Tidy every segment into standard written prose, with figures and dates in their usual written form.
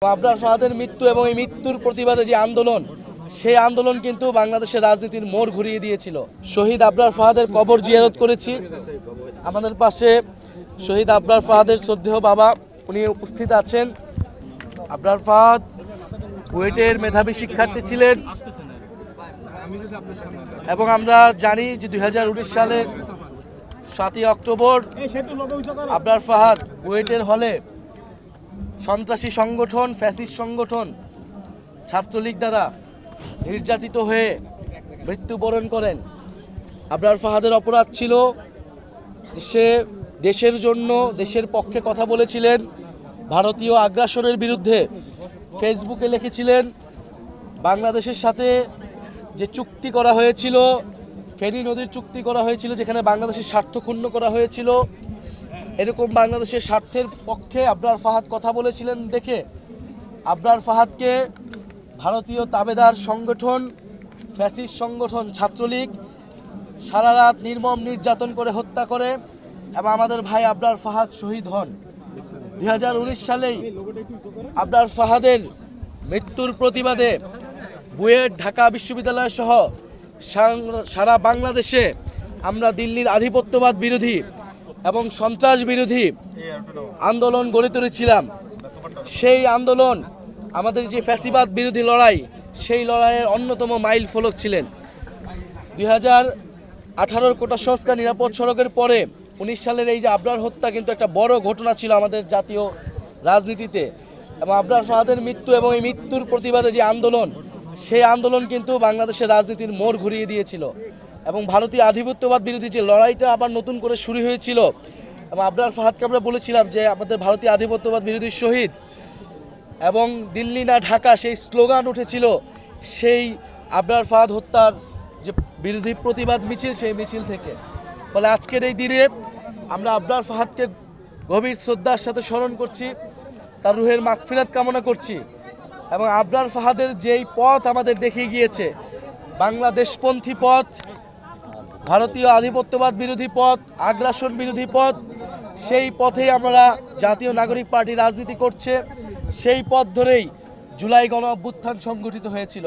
আবরার ফাহাদের মৃত্যু এবং এই মৃত্যুর প্রতিবাদে যে আন্দোলন, সেই আন্দোলন কিন্তু বাংলাদেশের রাজনীতির মোড় ঘুরিয়ে দিয়েছিল। শহীদ আবরার ফাহাদের কবর জিয়ারত করেছি। আমাদের পাশে শহীদ আবরার ফাহাদের শ্রদ্ধেয় বাবা, উনি উপস্থিত আছেন। আবরার ফাহাদ বুয়েটের মেধাবী শিক্ষার্থী ছিলেন এবং আমরা জানি যে 2019 সালের 7ই অক্টোবর আবরার ফাহাদ বুয়েটের হলে সন্ত্রাসী সংগঠন, ফ্যাসিস্ট সংগঠন ছাত্রলীগ দ্বারা নির্যাতিত হয়ে মৃত্যুবরণ করেন। আবরার ফাহাদের অপরাধ ছিল সে দেশের জন্য, দেশের পক্ষে কথা বলেছিলেন। ভারতীয় আগ্রাসনের বিরুদ্ধে ফেসবুকে লিখেছিলেন, বাংলাদেশের সাথে যে চুক্তি করা হয়েছিল, ফেনী নদীর চুক্তি করা হয়েছিল, যেখানে বাংলাদেশের স্বার্থ ক্ষুণ্ণ করা হয়েছিল, এরকম বাংলাদেশের স্বার্থের পক্ষে আবরার ফাহাদ কথা বলেছিলেন দেখে আবরার ফাহাদকে ভারতীয় তাবেদার সংগঠন, ফ্যাসিস্ট সংগঠন ছাত্রলীগ সারা রাত নির্মম নির্যাতন করে হত্যা করে এবং আমাদের ভাই আবরার ফাহাদ শহীদ হন। 2019 সালেই আবরার ফাহাদের মৃত্যুর প্রতিবাদে বুয়েট, ঢাকা বিশ্ববিদ্যালয় সহ সারা বাংলাদেশে আমরা দিল্লির আধিপত্যবাদ বিরোধী এবং সন্ত্রাস বিরোধী আন্দোলন গড়ে তুলেছিলাম। সেই আন্দোলন, আমাদের যে ফ্যাসিবাদ বিরোধী লড়াই, সেই লড়াইয়ের অন্যতম মাইল ফলক ছিলেন। 2018 কোটা সংস্কার নিরাপদ সড়কের পরে 19 সালের এই যে আবরার হত্যা কিন্তু একটা বড় ঘটনা ছিল আমাদের জাতীয় রাজনীতিতে। এবং আবরার ফাহাদের মৃত্যু এবং এই মৃত্যুর প্রতিবাদে যে আন্দোলন, সেই আন্দোলন কিন্তু বাংলাদেশের রাজনীতির মোড় ঘুরিয়ে দিয়েছিল এবং ভারতীয় আধিপত্যবাদ বিরোধী যে লড়াইটা আবার নতুন করে শুরু হয়েছিল। এবং আবরার ফাহাদকে আমরা বলেছিলাম যে আমাদের ভারতীয় আধিপত্যবাদ বিরোধী শহীদ এবং দিল্লি না ঢাকা, সেই স্লোগান উঠেছিল সেই আবরার ফাহাদ হত্যার যে বিরোধী প্রতিবাদ মিছিল, সেই মিছিল থেকে। ফলে আজকের এই দিনে আমরা আবরার ফাহাদকে গভীর শ্রদ্ধার সাথে স্মরণ করছি, তার রুহের মাগফিরাত কামনা করছি। এবং আবরার ফাহাদের যেই পথ আমাদের দেখিয়ে গিয়েছে, বাংলাদেশপন্থী পথ, ভারতীয় আধিপত্যবাদ বিরোধী পথ, আগ্রাসন বিরোধী পথ, সেই পথেই আমরা জাতীয় নাগরিক পার্টি রাজনীতি করছে। সেই পথ ধরেই জুলাই গণ অভ্যুত্থান সংগঠিত হয়েছিল।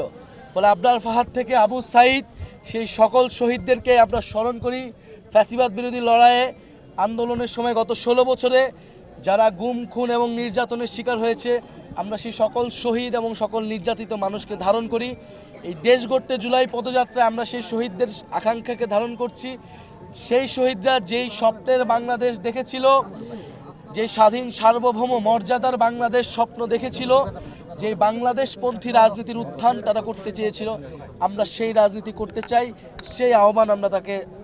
ফলে আবরার ফাহাদ থেকে আবু সাইদ, সেই সকল শহীদদেরকে আমরা স্মরণ করি। ফ্যাসিবাদ বিরোধী লড়াইয়ে আন্দোলনের সময় গত 16 বছরে যারা গুম, খুন এবং নির্যাতনের শিকার হয়েছে, আমরা সেই সকল শহীদ এবং সকল নির্যাতিত মানুষকে ধারণ করি। এই দেশ গড়তে জুলাই পদযাত্রায় আমরা সেই শহীদদের আকাঙ্ক্ষাকে ধারণ করছি। সেই শহীদরা যেই স্বপ্নের বাংলাদেশ দেখেছিল, যে স্বাধীন সার্বভৌম মর্যাদার বাংলাদেশ স্বপ্ন দেখেছিল, যে বাংলাদেশপন্থী রাজনীতির উত্থান তারা করতে চেয়েছিল, আমরা সেই রাজনীতি করতে চাই। সেই আহ্বান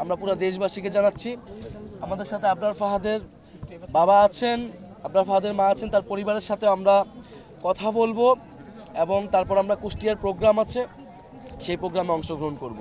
আমরা পুরো দেশবাসীকে জানাচ্ছি। আমাদের সাথে আবরার ফাহাদের বাবা আছেন, আবরার ফাহাদের মা আছেন, তার পরিবারের সাথে আমরা কথা বলবো এবং তারপর আমরা কুষ্টিয়ার প্রোগ্রাম আছে, সেই প্রোগ্রামে অংশগ্রহণ করব।